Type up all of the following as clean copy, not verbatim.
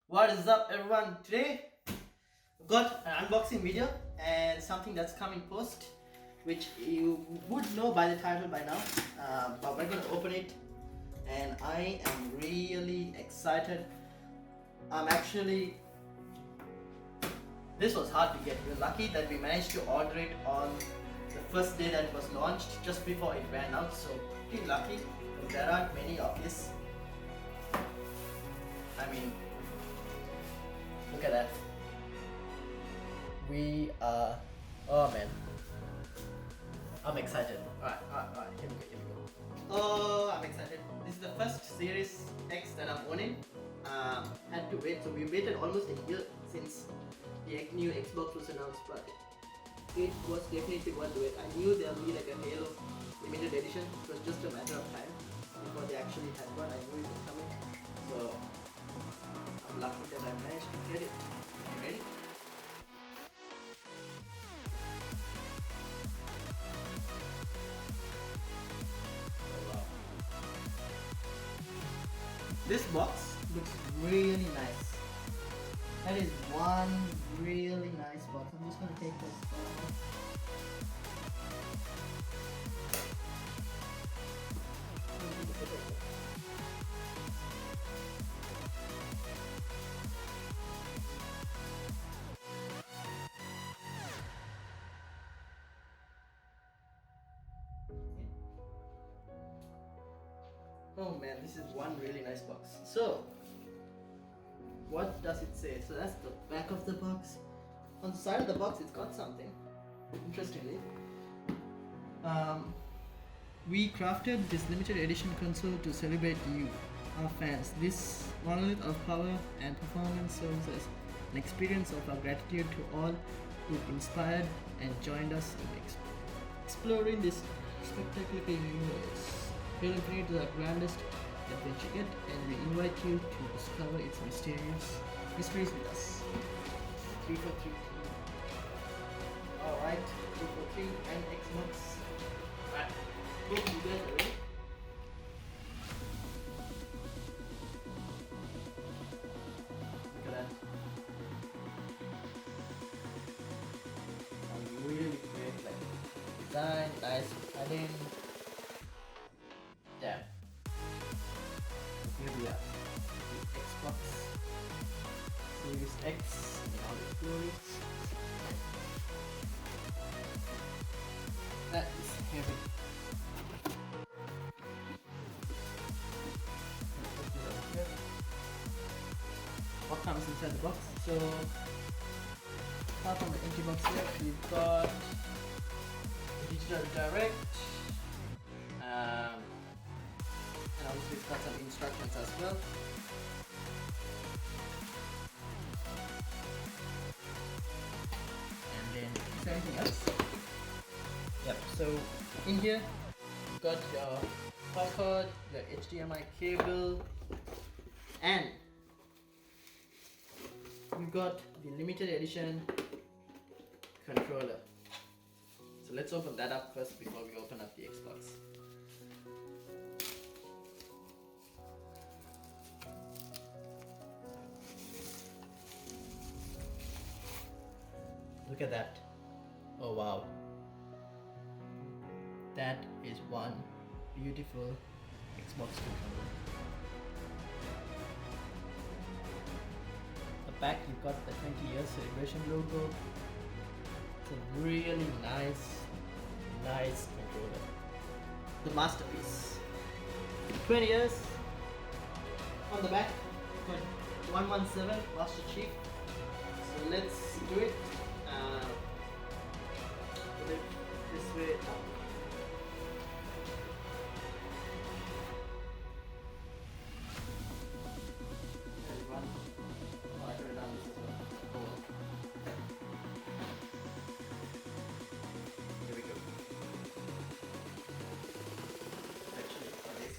What is up, everyone? Today I've got an unboxing video and something that's coming post, which you would know by the title by now. But we're gonna open it, and I am really excited. I'm actually. This was hard to get. We're lucky that we managed to order it on the first day that it was launched, just before it ran out. So pretty lucky. There aren't many of this. I mean, look at that. We are. Oh man. I'm excited. Alright. Here we go. Oh, I'm excited. This is the first Series X that I'm owning. Had to wait. So we waited almost a year since the new Xbox was announced, but it was definitely worth it. I knew there'll be like a Halo limited edition. It was just a matter of time before they actually had one. I knew it was coming. So I'm lucky that I managed to get it. You ready? Oh wow. This box looks really nice. That is one really nice box. I'm just gonna take this off. Oh man, this is one really nice box. So, what does it say? So that's the back of the box. On the side of the box, it's got something. Interestingly, we crafted this limited edition console to celebrate you, our fans. This monolith of power and performance serves as an experience of our gratitude to all who inspired and joined us in exploring this spectacular universe. Halo Infinite is our grandest adventure yet, and we invite you to discover its mysteries with us. 3 for 3. Alright, 3 for 3 and Xbox. Alright, both of you guys are ready? Look at that. Some really great design, nice padding. Damn. Here we are. The Xbox Series X in all its glory. That is heavy. What comes inside the box? So, apart from the empty box here, we've got the digital direct. And obviously it's got some instructions as well. And then, is there anything else? Yep, so in here you've got your power cord, your HDMI cable, and you've got the limited edition controller. So let's open that up first before we open up the Xbox. Look at that. Oh wow. That is one beautiful Xbox controller. The back you've got the 20-year celebration logo. It's a really nice controller. The masterpiece. 20 years. On the back, got 117 Master Chief. So let's do it. Put it this way up. And one. Oh, I could have done this as well. Oh, well. Here we go. Actually, for this.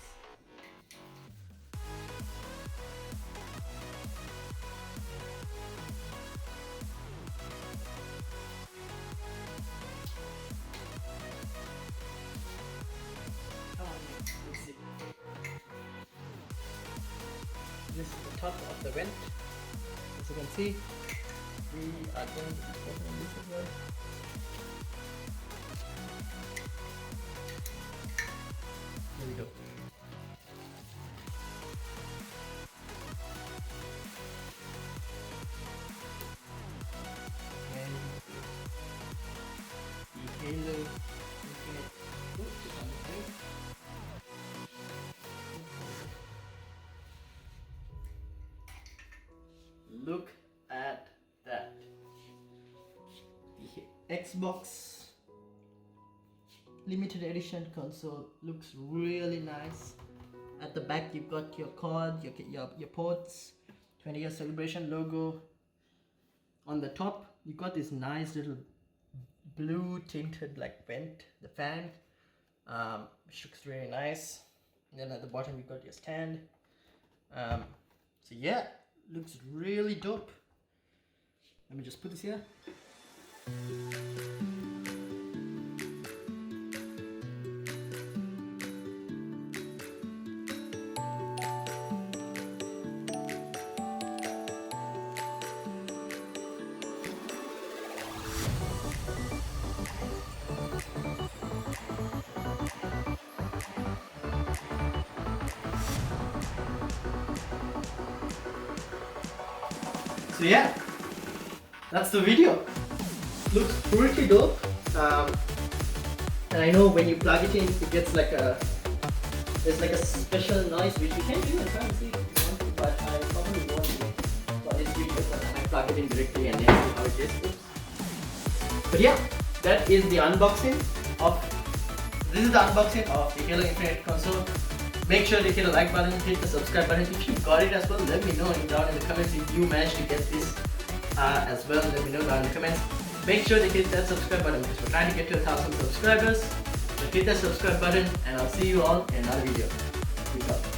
This is the top of the vent. you can see, we are going to be opening this as well. Here we go. And the Halo Infinite. Oops, it's on the thing. Look at that. The Xbox limited edition console looks really nice. At the back you've got your card, your ports, 20-year celebration logo. On the top you got this nice little blue tinted like vent, the fan, which looks really nice. And then at the bottom you got your stand. So yeah, looks really dope. Let me just put this here. So yeah, that's the video. Looks pretty dope. And I know when you plug it in, it gets like there's like a special noise which you can even try and see if you want to, but I probably won't do it for this video because I might plug it in directly and then see how it is. But yeah, that is the unboxing of the Halo Infinite console. Make sure to hit the like button, hit the subscribe button. If you got it as well, let me know down in the comments if you managed to get this as well. Let me know down in the comments. Make sure to hit that subscribe button because we're trying to get to 1,000 subscribers. So hit that subscribe button and I'll see you all in another video. Peace out.